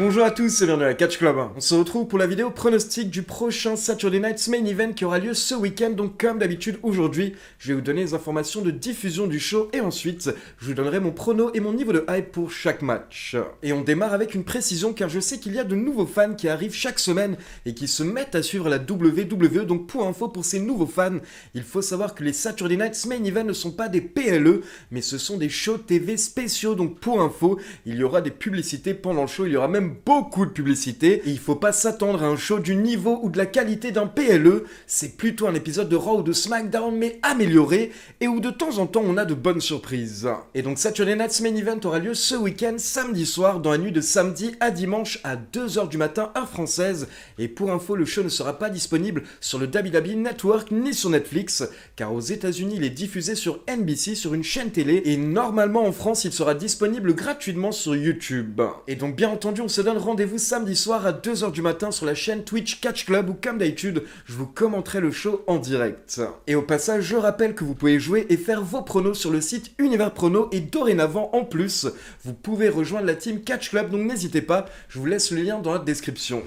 Bonjour à tous et bienvenue à Catch Club. On se retrouve pour la vidéo pronostic du prochain Saturday Night's Main Event qui aura lieu ce week-end. Donc comme d'habitude aujourd'hui, je vais vous donner les informations de diffusion du show et ensuite je vous donnerai mon prono et mon niveau de hype pour chaque match. Et on démarre avec une précision car je sais qu'il y a de nouveaux fans qui arrivent chaque semaine et qui se mettent à suivre la WWE. Donc pour info pour ces nouveaux fans, il faut savoir que les Saturday Night's Main Event ne sont pas des PLE mais ce sont des shows TV spéciaux. Donc pour info, il y aura des publicités pendant le show, il y aura même beaucoup de publicité et il faut pas s'attendre à un show du niveau ou de la qualité d'un PLE, c'est plutôt un épisode de Raw ou de SmackDown mais amélioré et où de temps en temps on a de bonnes surprises. Et donc Saturday Night's Main Event aura lieu ce week-end samedi soir dans la nuit de samedi à dimanche à 2h du matin heure française et pour info le show ne sera pas disponible sur le WWE Network ni sur Netflix car aux États-Unis il est diffusé sur NBC sur une chaîne télé et normalement en France il sera disponible gratuitement sur YouTube. Et donc bien entendu on se donne rendez-vous samedi soir à 2h du matin sur la chaîne Twitch Catch Club où comme d'habitude je vous commenterai le show en direct. Et au passage je rappelle que vous pouvez jouer et faire vos pronos sur le site Univers Prono et dorénavant en plus vous pouvez rejoindre la team Catch Club donc n'hésitez pas, je vous laisse le lien dans la description.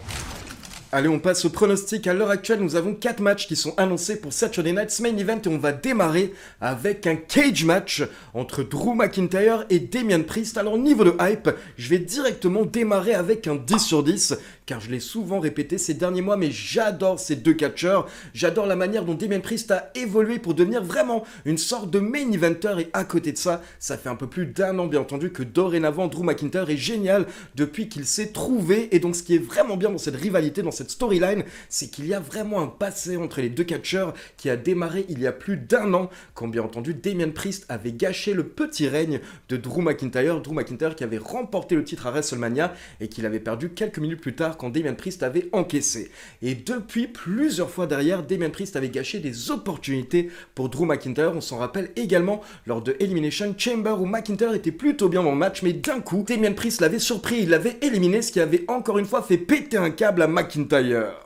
Allez, on passe au pronostic. À l'heure actuelle, nous avons 4 matchs qui sont annoncés pour Saturday Night's Main Event et on va démarrer avec un cage match entre Drew McIntyre et Damian Priest. Alors, niveau de hype, je vais directement démarrer avec un 10 sur 10 car je l'ai souvent répété ces derniers mois, mais j'adore ces deux catcheurs. J'adore la manière dont Damian Priest a évolué pour devenir vraiment une sorte de main eventer et à côté de ça, ça fait un peu plus d'un an bien entendu que dorénavant Drew McIntyre est génial depuis qu'il s'est trouvé et donc ce qui est vraiment bien dans cette rivalité, dans cette storyline, c'est qu'il y a vraiment un passé entre les deux catcheurs qui a démarré il y a plus d'un an quand bien entendu Damian Priest avait gâché le petit règne de Drew McIntyre qui avait remporté le titre à WrestleMania et qu'il avait perdu quelques minutes plus tard quand Damian Priest avait encaissé. Et depuis plusieurs fois derrière, Damian Priest avait gâché des opportunités pour Drew McIntyre. On s'en rappelle également lors de Elimination Chamber où McIntyre était plutôt bien dans le match, mais d'un coup, Damian Priest l'avait surpris, il l'avait éliminé, ce qui avait encore une fois fait péter un câble à McIntyre.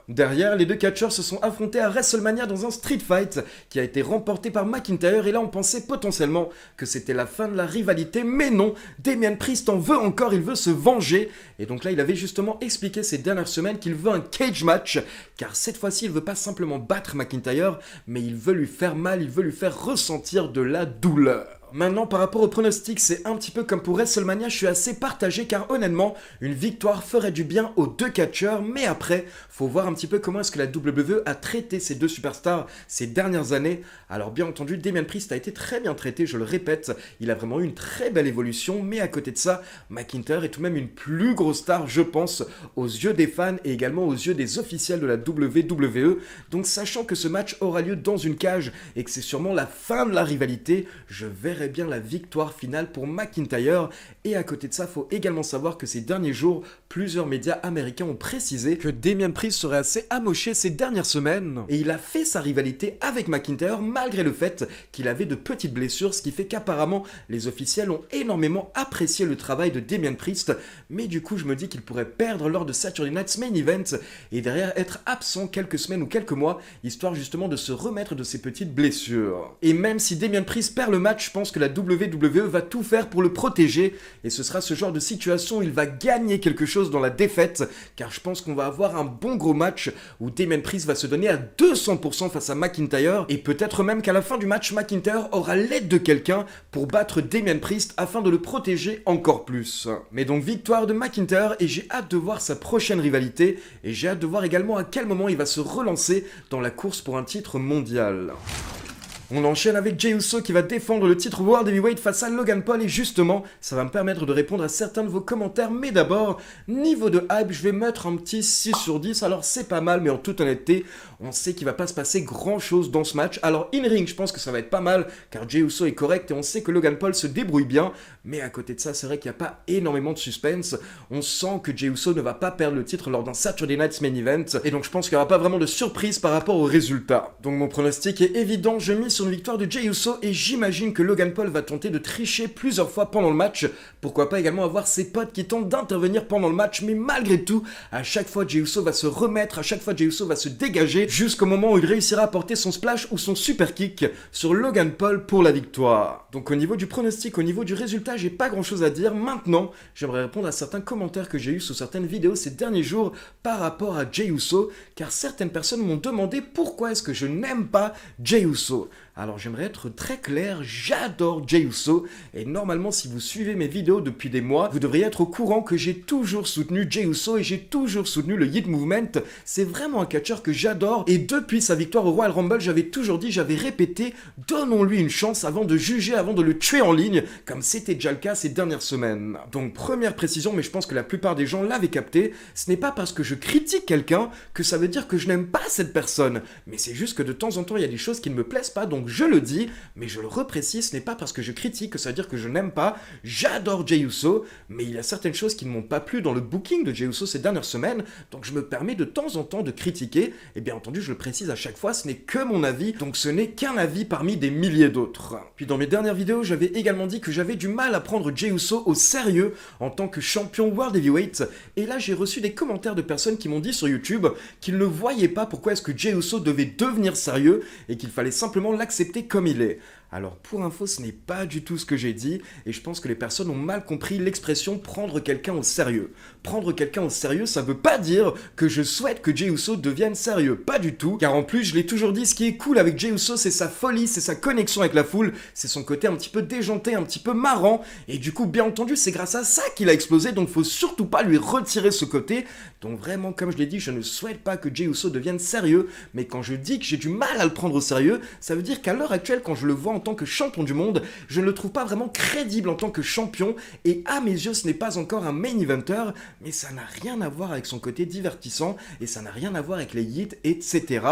Derrière, les deux catcheurs se sont affrontés à WrestleMania dans un street fight qui a été remporté par McIntyre et là on pensait potentiellement que c'était la fin de la rivalité, mais non, Damian Priest en veut encore, il veut se venger et donc là il avait justement expliqué ces dernières semaines qu'il veut un cage match car cette fois-ci il veut pas simplement battre McIntyre mais il veut lui faire mal, il veut lui faire ressentir de la douleur. Maintenant, par rapport au pronostic, c'est un petit peu comme pour WrestleMania, je suis assez partagé car honnêtement, une victoire ferait du bien aux deux catcheurs, mais après, faut voir un petit peu comment est-ce que la WWE a traité ces deux superstars ces dernières années. Alors bien entendu, Damian Priest a été très bien traité, je le répète, il a vraiment eu une très belle évolution, mais à côté de ça, McIntyre est tout de même une plus grosse star, je pense, aux yeux des fans et également aux yeux des officiels de la WWE. Donc sachant que ce match aura lieu dans une cage et que c'est sûrement la fin de la rivalité, je verrai bien la victoire finale pour McIntyre. Et à côté de ça, faut également savoir que ces derniers jours, plusieurs médias américains ont précisé que Damian Priest serait assez amoché ces dernières semaines. Et il a fait sa rivalité avec McIntyre malgré le fait qu'il avait de petites blessures, ce qui fait qu'apparemment les officiels ont énormément apprécié le travail de Damian Priest. Mais du coup, je me dis qu'il pourrait perdre lors de Saturday Night's Main Event et derrière être absent quelques semaines ou quelques mois, histoire justement de se remettre de ses petites blessures. Et même si Damian Priest perd le match, je pense que la WWE va tout faire pour le protéger et ce sera ce genre de situation où il va gagner quelque chose dans la défaite car je pense qu'on va avoir un bon gros match où Damian Priest va se donner à 200% face à McIntyre et peut-être même qu'à la fin du match McIntyre aura l'aide de quelqu'un pour battre Damian Priest afin de le protéger encore plus. Mais donc victoire de McIntyre et j'ai hâte de voir sa prochaine rivalité et j'ai hâte de voir également à quel moment il va se relancer dans la course pour un titre mondial. On enchaîne avec Jey Uso qui va défendre le titre World Heavyweight face à Logan Paul et justement, ça va me permettre de répondre à certains de vos commentaires. Mais d'abord, niveau de hype, je vais mettre un petit 6 sur 10. Alors c'est pas mal, mais en toute honnêteté, on sait qu'il va pas se passer grand chose dans ce match. Alors in-ring, je pense que ça va être pas mal car Jey Uso est correct et on sait que Logan Paul se débrouille bien. Mais à côté de ça, c'est vrai qu'il n'y a pas énormément de suspense. On sent que Jey Uso ne va pas perdre le titre lors d'un Saturday Night's Main Event. Et donc je pense qu'il n'y aura pas vraiment de surprise par rapport au résultat. Donc mon pronostic est évident, je mise sur sur une victoire de Jey Uso et j'imagine que Logan Paul va tenter de tricher plusieurs fois pendant le match. Pourquoi pas également avoir ses potes qui tentent d'intervenir pendant le match, mais malgré tout, à chaque fois Jey Uso va se remettre, à chaque fois Jey Uso va se dégager jusqu'au moment où il réussira à porter son splash ou son super kick sur Logan Paul pour la victoire. Donc au niveau du pronostic, au niveau du résultat, j'ai pas grand chose à dire. Maintenant, j'aimerais répondre à certains commentaires que j'ai eu sous certaines vidéos ces derniers jours par rapport à Jey Uso, car certaines personnes m'ont demandé pourquoi est-ce que je n'aime pas Jey Uso. Alors j'aimerais être très clair, j'adore Jey Uso, et normalement si vous suivez mes vidéos depuis des mois, vous devriez être au courant que j'ai toujours soutenu Jey Uso et j'ai toujours soutenu le Yeet Movement. C'est vraiment un catcheur que j'adore, et depuis sa victoire au Royal Rumble, j'avais toujours dit, j'avais répété, donnons-lui une chance avant de juger, avant de le tuer en ligne, comme c'était déjà le cas ces dernières semaines. Donc première précision, mais je pense que la plupart des gens l'avaient capté, ce n'est pas parce que je critique quelqu'un que ça veut dire que je n'aime pas cette personne, mais c'est juste que de temps en temps il y a des choses qui ne me plaisent pas, donc je le dis, mais je le reprécise, ce n'est pas parce que je critique que ça veut dire que je n'aime pas. J'adore Jey Uso, mais il y a certaines choses qui ne m'ont pas plu dans le booking de Jey Uso ces dernières semaines, donc je me permets de temps en temps de critiquer, et bien entendu je le précise à chaque fois, ce n'est que mon avis, donc ce n'est qu'un avis parmi des milliers d'autres. Puis dans mes dernières vidéos, j'avais également dit que j'avais du mal à prendre Jey Uso au sérieux en tant que champion World Heavyweight, et là j'ai reçu des commentaires de personnes qui m'ont dit sur YouTube qu'ils ne voyaient pas pourquoi est-ce que Jey Uso devait devenir sérieux, et qu'il fallait simplement l'accepter comme il est. Alors pour info, ce n'est pas du tout ce que j'ai dit, et je pense que les personnes ont mal compris l'expression prendre quelqu'un au sérieux. Prendre quelqu'un au sérieux, ça veut pas dire que je souhaite que Jey Uso devienne sérieux, pas du tout, car en plus je l'ai toujours dit, ce qui est cool avec Jey Uso, c'est sa folie, c'est sa connexion avec la foule, c'est son côté un petit peu déjanté, un petit peu marrant, et du coup bien entendu c'est grâce à ça qu'il a explosé, donc faut surtout pas lui retirer ce côté. Donc vraiment, comme je l'ai dit, je ne souhaite pas que Jey Uso devienne sérieux, mais quand je dis que j'ai du mal à le prendre au sérieux, ça veut dire qu'à l'heure actuelle, quand je le vois en tant que champion du monde, je ne le trouve pas vraiment crédible en tant que champion, et à mes yeux, ce n'est pas encore un main eventer, mais ça n'a rien à voir avec son côté divertissant, et ça n'a rien à voir avec les hits, etc.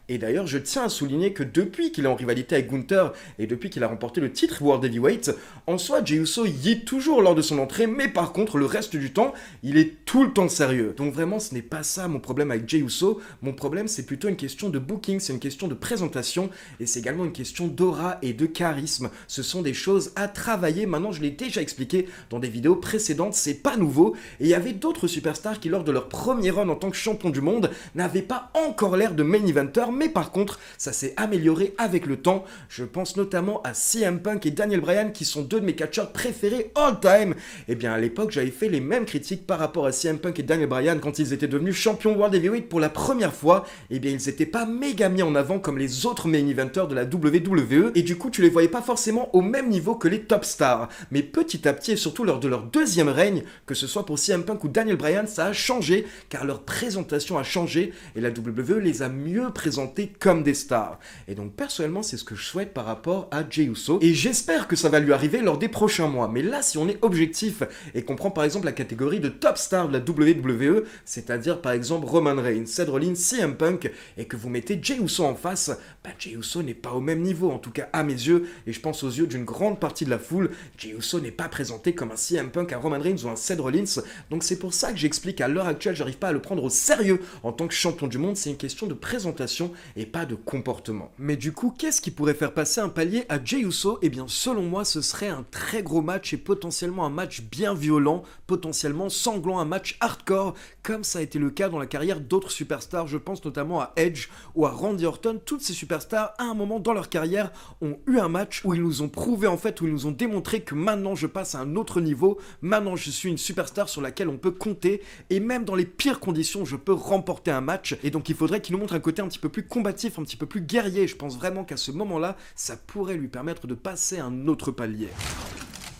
Et d'ailleurs, je tiens à souligner que depuis qu'il est en rivalité avec Gunther, et depuis qu'il a remporté le titre World Heavyweight, en soi, Jey Uso hit toujours lors de son entrée, mais par contre, le reste du temps, il est tout le temps sérieux. Donc vraiment, ce n'est pas ça mon problème avec Jey Uso, mon problème c'est plutôt une question de booking, c'est une question de présentation, et c'est également une question d'aura et de charisme. Ce sont des choses à travailler, maintenant je l'ai déjà expliqué dans des vidéos précédentes, c'est pas nouveau, et il y avait d'autres superstars qui lors de leur premier run en tant que champion du monde, n'avaient pas encore l'air de main eventer, mais par contre, ça s'est amélioré avec le temps. Je pense notamment à CM Punk et Daniel Bryan, qui sont deux de mes catcheurs préférés all time. Et bien à l'époque, j'avais fait les mêmes critiques par rapport à CM Punk et Daniel Bryan quand ils étaient devenus champions World Heavyweight pour la première fois. Et bien ils étaient pas méga mis en avant comme les autres main eventers de la WWE, et du coup tu les voyais pas forcément au même niveau que les top stars. Mais petit à petit, et surtout lors de leur deuxième règne, que ce soit pour CM Punk ou Daniel Bryan, ça a changé, car leur présentation a changé, et la WWE les a mieux présentés comme des stars. Et donc personnellement, c'est ce que je souhaite par rapport à Jey Uso, et j'espère que ça va lui arriver lors des prochains mois. Mais là, si on est objectif, et qu'on prend par exemple la catégorie de top stars de la WWE, c'est-à-dire par exemple Roman Reigns, Seth Rollins, CM Punk, et que vous mettez Jey Uso en face, bah Jey Uso n'est pas au même niveau, en tout cas à mes yeux, et je pense aux yeux d'une grande partie de la foule. Jey Uso n'est pas présenté comme un CM Punk, un Roman Reigns ou un Seth Rollins, donc c'est pour ça que j'explique à l'heure actuelle, j'arrive pas à le prendre au sérieux en tant que champion du monde, c'est une question de présentation et pas de comportement. Mais du coup, qu'est-ce qui pourrait faire passer un palier à Jey Uso? Eh bien selon moi, ce serait un très gros match et potentiellement un match bien violent, potentiellement sanglant, un match hardcore, comme ça a été le cas dans la carrière d'autres superstars, je pense notamment à Edge ou à Randy Orton. Toutes ces superstars, à un moment dans leur carrière, ont eu un match où ils nous ont prouvé en fait, où ils nous ont démontré que maintenant je passe à un autre niveau, maintenant je suis une superstar sur laquelle on peut compter, et même dans les pires conditions, je peux remporter un match. Et donc il faudrait qu'il nous montre un côté un petit peu plus combatif, un petit peu plus guerrier. Je pense vraiment qu'à ce moment-là, ça pourrait lui permettre de passer à un autre palier.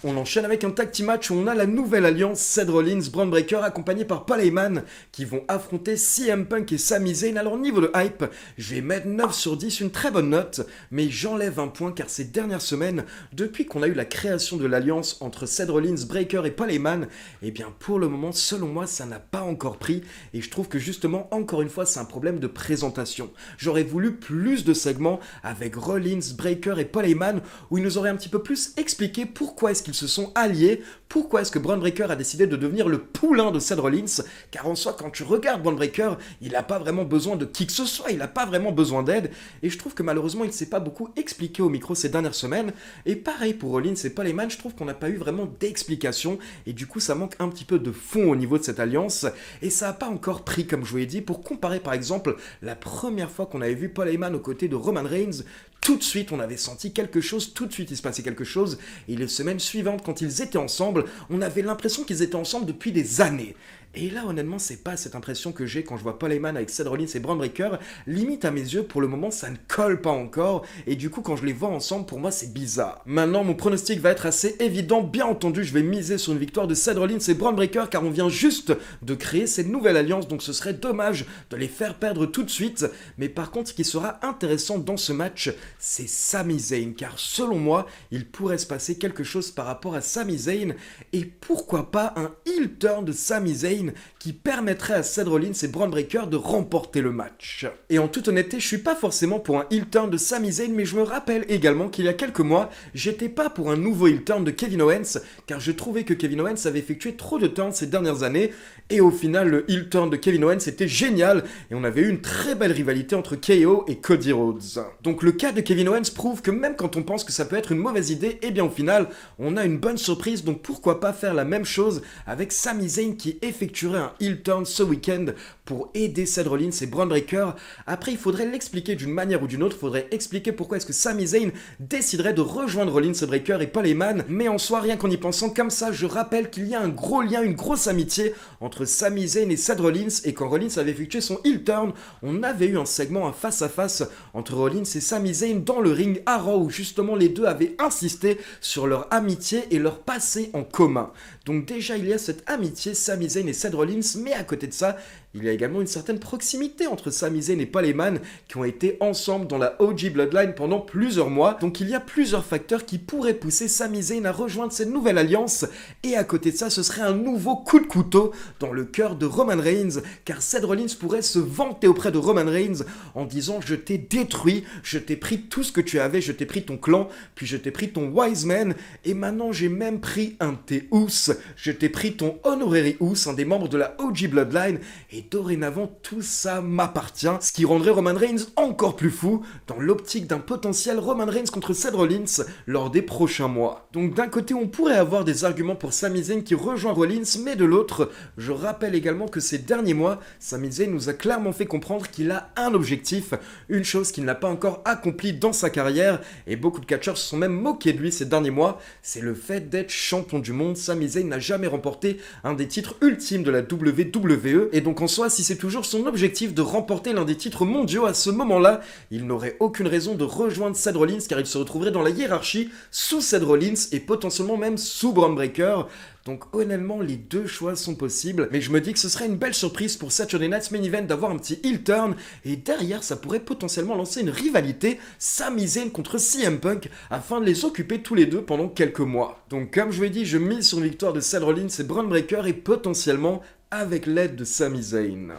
On enchaîne avec un tag team match où on a la nouvelle alliance Seth Rollins, Braun Breaker, accompagné par Paul Heyman, qui vont affronter CM Punk et Sami Zayn. Alors niveau de hype, je vais mettre 9 sur 10, une très bonne note, mais j'enlève un point car ces dernières semaines, depuis qu'on a eu la création de l'alliance entre Seth Rollins, Breaker et Paul Heyman, eh bien pour le moment, selon moi, ça n'a pas encore pris, et je trouve que justement, encore une fois, c'est un problème de présentation. J'aurais voulu plus de segments avec Rollins, Breaker et Paul Heyman, où ils nous auraient un petit peu plus expliqué pourquoi est-ce qu'ils se sont alliés? Pourquoi est-ce que Bron Breakker a décidé de devenir le poulain de Seth Rollins? Car en soi, quand tu regardes Bron Breakker, il n'a pas vraiment besoin de qui que ce soit, il n'a pas vraiment besoin d'aide, et je trouve que malheureusement il ne s'est pas beaucoup expliqué au micro ces dernières semaines, et pareil pour Rollins et Paul Heyman, je trouve qu'on n'a pas eu vraiment d'explication, et du coup ça manque un petit peu de fond au niveau de cette alliance, et ça n'a pas encore pris comme je vous l'ai dit, pour comparer par exemple la première fois qu'on avait vu Paul Heyman aux côtés de Roman Reigns, tout de suite on avait senti quelque chose, tout de suite il se passait quelque chose, et les semaines suivantes quand ils étaient ensemble, on avait l'impression qu'ils étaient ensemble depuis des années. Et là, honnêtement, c'est pas cette impression que j'ai quand je vois Paul Heyman avec Seth Rollins et Bron Breakker. Limite, à mes yeux, pour le moment, ça ne colle pas encore. Et du coup, quand je les vois ensemble, pour moi, c'est bizarre. Maintenant, mon pronostic va être assez évident. Bien entendu, je vais miser sur une victoire de Seth Rollins et Bron Breakker, car on vient juste de créer cette nouvelle alliance. Donc, ce serait dommage de les faire perdre tout de suite. Mais par contre, ce qui sera intéressant dans ce match, c'est Sami Zayn. Car selon moi, il pourrait se passer quelque chose par rapport à Sami Zayn. Et pourquoi pas un heel turn de Sami Zayn qui permettrait à Seth Rollins et Bron Breakker de remporter le match. Et en toute honnêteté, je suis pas forcément pour un heel turn de Sami Zayn, mais je me rappelle également qu'il y a quelques mois, j'étais pas pour un nouveau heel turn de Kevin Owens, car je trouvais que Kevin Owens avait effectué trop de turns ces dernières années, et au final, le heel turn de Kevin Owens était génial, et on avait eu une très belle rivalité entre KO et Cody Rhodes. Donc le cas de Kevin Owens prouve que même quand on pense que ça peut être une mauvaise idée, et bien au final, on a une bonne surprise, donc pourquoi pas faire la même chose avec Sami Zayn qui effectuerait un heel turn ce week-end pour aider Seth Rollins et Bron Breakker. Après, il faudrait l'expliquer d'une manière ou d'une autre, il faudrait expliquer pourquoi est-ce que Sami Zayn déciderait de rejoindre Rollins et Breakker et Paul Heyman, mais en soi, rien qu'en y pensant comme ça, je rappelle qu'il y a un gros lien, une grosse amitié entre Sami Zayn et Seth Rollins, et quand Rollins avait effectué son heel turn, on avait eu un segment, un face-à-face entre Rollins et Sami Zayn dans le ring à Raw, où justement les deux avaient insisté sur leur amitié et leur passé en commun. Donc déjà, il y a cette amitié, Sami Zayn et Seth Rollins, mais à côté de ça, il y a également une certaine proximité entre Sami Zayn et Paul Heyman qui ont été ensemble dans la OG Bloodline pendant plusieurs mois. Donc il y a plusieurs facteurs qui pourraient pousser Sami Zayn à rejoindre cette nouvelle alliance. Et à côté de ça, ce serait un nouveau coup de couteau dans le cœur de Roman Reigns, car Seth Rollins pourrait se vanter auprès de Roman Reigns en disant: je t'ai détruit, je t'ai pris tout ce que tu avais, je t'ai pris ton clan, puis je t'ai pris ton Wise Man, et maintenant j'ai même pris un de tes Usos, je t'ai pris ton Honorary Usos, un des membres de la OG Bloodline, et dorénavant tout ça m'appartient, ce qui rendrait Roman Reigns encore plus fou dans l'optique d'un potentiel Roman Reigns contre Seth Rollins lors des prochains mois. Donc d'un côté on pourrait avoir des arguments pour Sami Zayn qui rejoint Rollins, mais de l'autre, je rappelle également que ces derniers mois, Sami Zayn nous a clairement fait comprendre qu'il a un objectif, une chose qu'il n'a pas encore accomplie dans sa carrière, et beaucoup de catcheurs se sont même moqués de lui ces derniers mois, c'est le fait d'être champion du monde. Sami Zayn n'a jamais remporté un des titres ultimes de la WWE, et donc en soi, si c'est toujours son objectif de remporter l'un des titres mondiaux à ce moment-là, il n'aurait aucune raison de rejoindre Seth Rollins, car il se retrouverait dans la hiérarchie sous Seth Rollins et potentiellement même sous Bron Breakker. Donc honnêtement, les deux choix sont possibles, mais je me dis que ce serait une belle surprise pour Saturday Night's Main Event d'avoir un petit heel turn, et derrière ça pourrait potentiellement lancer une rivalité Sami Zayn contre CM Punk afin de les occuper tous les deux pendant quelques mois. Donc comme je vous l'ai dit, je mise sur une victoire de Seth Rollins et Bron Breakker, et potentiellement avec l'aide de Sami Zayn.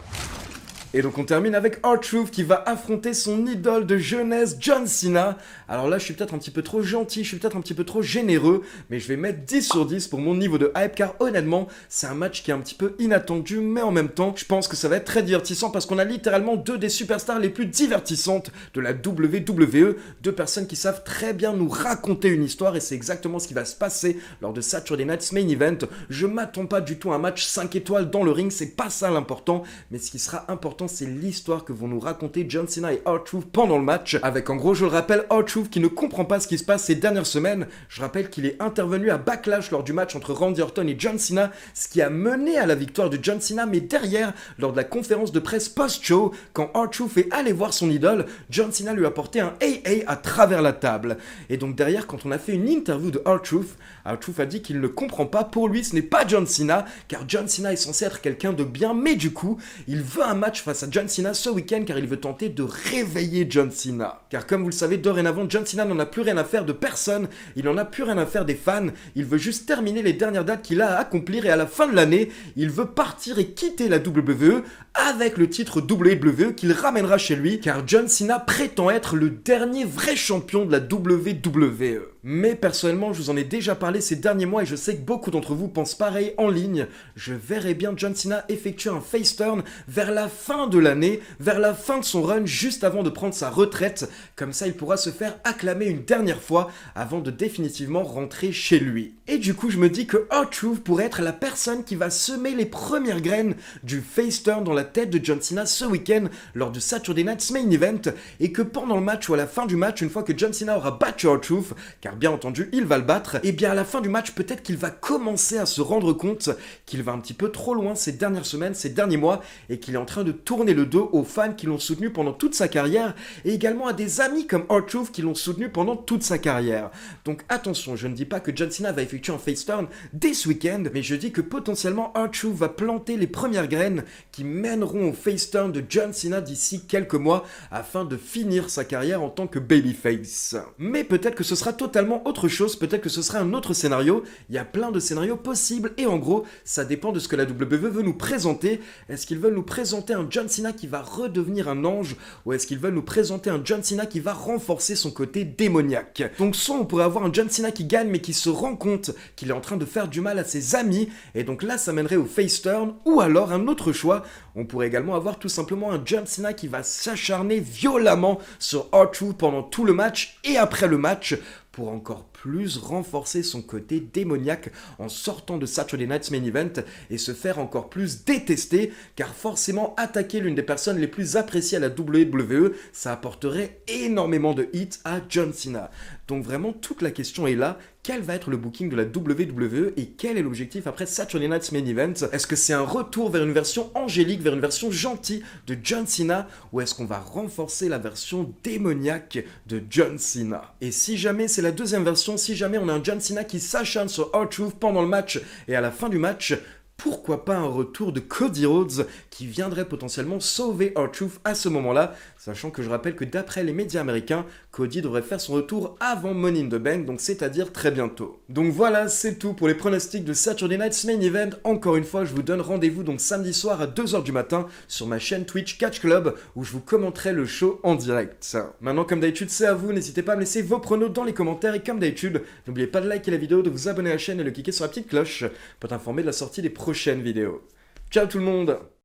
Et donc on termine avec R-Truth qui va affronter son idole de jeunesse, John Cena. Alors là je suis peut-être un petit peu trop gentil, je suis peut-être un petit peu trop généreux, mais je vais mettre 10 sur 10 pour mon niveau de hype, car honnêtement c'est un match qui est un petit peu inattendu, mais en même temps je pense que ça va être très divertissant, parce qu'on a littéralement deux des superstars les plus divertissantes de la WWE, deux personnes qui savent très bien nous raconter une histoire, et c'est exactement ce qui va se passer lors de Saturday Night's Main Event. Je m'attends pas du tout à un match 5 étoiles dans le ring, c'est pas ça l'important, mais ce qui sera important c'est l'histoire que vont nous raconter John Cena et R-Truth pendant le match, avec en gros, je le rappelle, R-Truth qui ne comprend pas ce qui se passe ces dernières semaines. Je rappelle qu'il est intervenu à Backlash lors du match entre Randy Orton et John Cena, ce qui a mené à la victoire de John Cena, mais derrière, lors de la conférence de presse post-show, quand R-Truth est allé voir son idole, John Cena lui a porté un AA à travers la table. Et donc derrière, quand on a fait une interview de R-Truth a dit qu'il ne comprend pas, pour lui ce n'est pas John Cena, car John Cena est censé être quelqu'un de bien, mais du coup, il veut un match face à John Cena ce week-end, car il veut tenter de réveiller John Cena. Car comme vous le savez, dorénavant, John Cena n'en a plus rien à faire de personne, il n'en a plus rien à faire des fans, il veut juste terminer les dernières dates qu'il a à accomplir, et à la fin de l'année, il veut partir et quitter la WWE avec le titre WWE qu'il ramènera chez lui, car John Cena prétend être le dernier vrai champion de la WWE. Mais personnellement, je vous en ai déjà parlé ces derniers mois et je sais que beaucoup d'entre vous pensent pareil en ligne. Je verrais bien John Cena effectuer un face turn vers la fin de l'année, vers la fin de son run, juste avant de prendre sa retraite. Comme ça, il pourra se faire acclamer une dernière fois avant de définitivement rentrer chez lui. Et du coup, je me dis que R-Truth pourrait être la personne qui va semer les premières graines du face turn dans la tête de John Cena ce week-end lors du Saturday Night's Main Event, et que pendant le match ou à la fin du match, une fois que John Cena aura battu R-Truth, car bien entendu il va le battre, et bien à la fin du match peut-être qu'il va commencer à se rendre compte qu'il va un petit peu trop loin ces dernières semaines, ces derniers mois, et qu'il est en train de tourner le dos aux fans qui l'ont soutenu pendant toute sa carrière, et également à des amis comme R-Truth qui l'ont soutenu pendant toute sa carrière. Donc attention, je ne dis pas que John Cena va effectuer un face turn dès ce week-end, mais je dis que potentiellement R-Truth va planter les premières graines qui mèneront au face turn de John Cena d'ici quelques mois afin de finir sa carrière en tant que babyface. Mais peut-être que ce sera totalement autre chose, peut-être que ce sera un autre scénario. Il y a plein de scénarios possibles et en gros, ça dépend de ce que la WWE veut nous présenter. Est-ce qu'ils veulent nous présenter un John Cena qui va redevenir un ange ou est-ce qu'ils veulent nous présenter un John Cena qui va renforcer son côté démoniaque? Donc soit on pourrait avoir un John Cena qui gagne mais qui se rend compte qu'il est en train de faire du mal à ses amis et donc là ça mènerait au face turn, ou alors un autre choix, on pourrait également avoir tout simplement un John Cena qui va s'acharner violemment sur R-Truth pendant tout le match et après le match pour encore plus renforcer son côté démoniaque en sortant de Saturday Night's Main Event et se faire encore plus détester, car forcément attaquer l'une des personnes les plus appréciées à la WWE, ça apporterait énormément de hits à John Cena. Donc vraiment toute la question est là, quel va être le booking de la WWE et quel est l'objectif après Saturday Night's Main Event? Est-ce que c'est un retour vers une version angélique, vers une version gentille de John Cena, ou est-ce qu'on va renforcer la version démoniaque de John Cena? Et si jamais c'est la deuxième version, si jamais on a un John Cena qui s'acharne sur R-Truth pendant le match et à la fin du match, pourquoi pas un retour de Cody Rhodes qui viendrait potentiellement sauver R-Truth à ce moment-là, sachant que je rappelle que d'après les médias américains, Cody devrait faire son retour avant Money in the Bank, donc c'est-à-dire très bientôt. Donc voilà, c'est tout pour les pronostics de Saturday Night's Main Event. Encore une fois, je vous donne rendez-vous donc samedi soir à 2h du matin sur ma chaîne Twitch Catch Club où je vous commenterai le show en direct. Maintenant, comme d'habitude, c'est à vous, n'hésitez pas à me laisser vos pronos dans les commentaires et comme d'habitude, n'oubliez pas de liker la vidéo, de vous abonner à la chaîne et de cliquer sur la petite cloche pour t'informer de la sortie des prochaines vidéos. Ciao tout le monde!